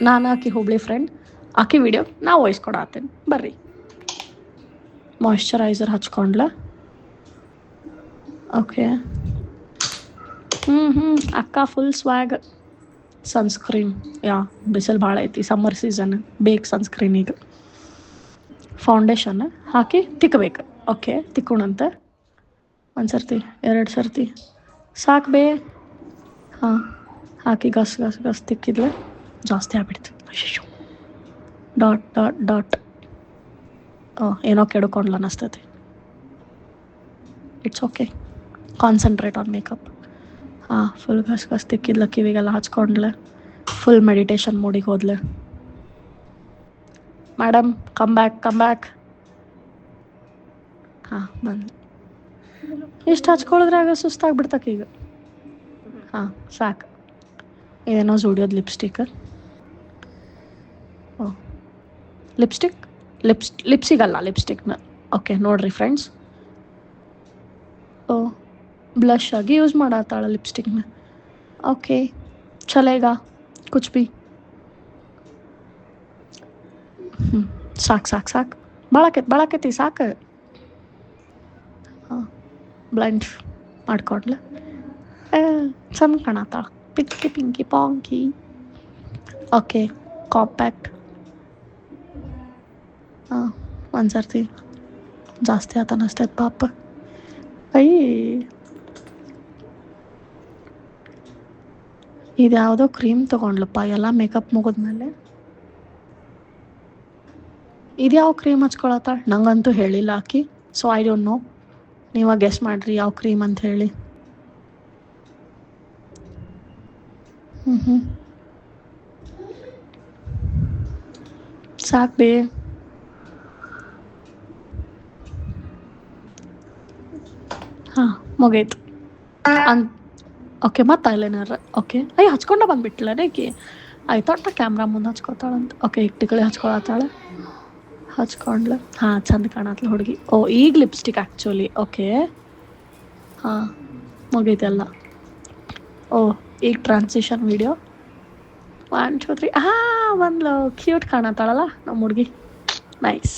ನಾನು ಆಕಿ ಹುಬ್ಳಿ ಫ್ರೆಂಡ್, ಆಕಿ ವಿಡಿಯೋ ನಾ ವಾಯ್ಸ್ ಕೊಡತ್ತೇನೆ, ಬರ್ರಿ. ಮಾಯ್ಶ್ಚರೈಸರ್ ಹಚ್ಕೊಂಡ್ಲ. ಓಕೆ. ಅಕ್ಕ ಫುಲ್ ಸ್ವ್ಯಾಗ್. ಸನ್ಸ್ಕ್ರೀನ್, ಯಾ ಬಿಸಿಲು ಭಾಳ ಐತಿ, ಸಮ್ಮರ್ ಸೀಸನ್, ಬೇಕು ಸನ್ಸ್ಕ್ರೀನ್ ಈಗ. ಫೌಂಡೇಶನ್ ಹಾಕಿ ತಿಕ್ಕಬೇಕು. ಓಕೆ, ತಿಕ್ಕೋಣಂತೆ. ಒಂದು ಸರ್ತಿ, 2 ಸರ್ತಿ ಸಾಕು ಬೇ. ಹಾಂ, ಹಾಕಿ ಗಸ್ ಗಸ್ ಗಸ್ ತಿಕ್ಕಿದ್ಲೆ ಜಾಸ್ತಿ ಆಗ್ಬಿಡ್ತು. ಅಯ್ಯೋ, ಡಾಟ್ ಡಾಟ್ ಡಾಟ್. ಏನೋ ಕೆಡ್ಕೊಂಡ್ಲ ಅನ್ನಿಸ್ತೈತಿ. It's okay, concentrate on makeup. ಹಾಂ, ಫುಲ್ ಗಸ್ ಗಸ್ ತಿಕ್ಕಿದ್ಲ, ಕಿವಿಗೆಲ್ಲ ಹಚ್ಕೊಂಡ್ಲೆ, ಫುಲ್ ಮೆಡಿಟೇಷನ್ ಮೋಡಿಗೆ ಹೋದ್ಲೆ. Madam come back. ಹಾಂ, ಬಂದು ಇಷ್ಟು ಹಚ್ಕೊಳಿದ್ರಾಗ ಸುಸ್ತಾಗ್ಬಿಡ್ತಕ್ಕೆ ಈಗ. ಹಾಂ, ಸಾಕು. ಇದೇನೋ ಜೂಡಿಯೋದು ಲಿಪ್ಸ್ಟಿಕ್. ಲಿಪ್ಸಿಗಲ್ಲ, ಲಿಪ್ಸ್ಟಿಕ್ನ. ಓಕೆ, ನೋಡಿರಿ ಫ್ರೆಂಡ್ಸ್. ಬ್ಲಷ್ ಆಗಿ ಯೂಸ್ ಮಾಡತ್ತಾಳ ಲಿಪ್ಸ್ಟಿಕ್ನ. ಓಕೆ, ಚಲೇಗ ಕುಚ್ ಬಿ. ಸಾಕು ಭಾಳಾಕೈತಿ, ಸಾಕು. ಹಾಂ, ಬ್ಲೆಂಡ್ ಮಾಡ್ಕೊಂಡ್ಲ. ಚಂದ ಕಾಣತ್ತಾಳ, ಪಿಂಕಿ ಪಾಂಕಿ. Okay, compact. ಹಾಂ, ಒಂದು ಸರ್ತಿ ಜಾಸ್ತಿ ಆತ ಅನ್ನಿಸ್ತೈತೆ ಪಾಪ. ಇದು ಯಾವುದೋ ಕ್ರೀಮ್ ತೊಗೊಂಡ್ಲಪ್ಪ ಎಲ್ಲ ಮೇಕಪ್ ಮುಗಿದ್ಮೇಲೆ. ಇದು ಯಾವ ಕ್ರೀಮ್ ಹಚ್ಕೊಳತ್ತಾಳ ನಂಗಂತೂ ಹೇಳಿಲ್ಲ ಆಕಿ. ಸೊ ಐ ಡೋಂಟ್ ನೋ, ನೀವಾಗ ಗೆಸ್ ಮಾಡಿರಿ ಯಾವ ಕ್ರೀಮ್ ಅಂತ ಹೇಳಿ. ಸಾಕು ಬೇ. ಹಾಂ, ಮುಗೀತು. ಓಕೆ, ಮತ್ತೆ ಐಲೈನರ್. ಓಕೆ, ಹಚ್ಕೊಂಡ ಬಂದ್ಬಿಟ್ಲ ರೇಕಿ. ಆಯ್ತೊಟ್ಟ ಕ್ಯಾಮ್ರಾ ಮುಂದೆ ಹಚ್ಕೊತಾಳಂತ. ಓಕೆ, ಈಗ ಟಿಕಳಿ ಹಚ್ಕೊಳತ್ತಾಳೆ. ಹಚ್ಕೊಂಡ್ಲ. ಹಾಂ, ಚಂದ ಕಾಣತ್ಲ ಹುಡುಗಿ. ಈಗ ಲಿಪ್ಸ್ಟಿಕ್ ಆ್ಯಕ್ಚುಲಿ. ಓಕೆ, ಹಾಂ, ಮುಗೀತೆಲ್ಲ. ಈಗ ಟ್ರಾನ್ಸಿಷನ್ ವಿಡಿಯೋ 1 2 3. ಬಂದ್ಲು, ಕ್ಯೂಟ್ ಕಾಣತ್ತಾಳಲ್ಲ ನಮ್ಮ ಹುಡುಗಿ. ನೈಸ್.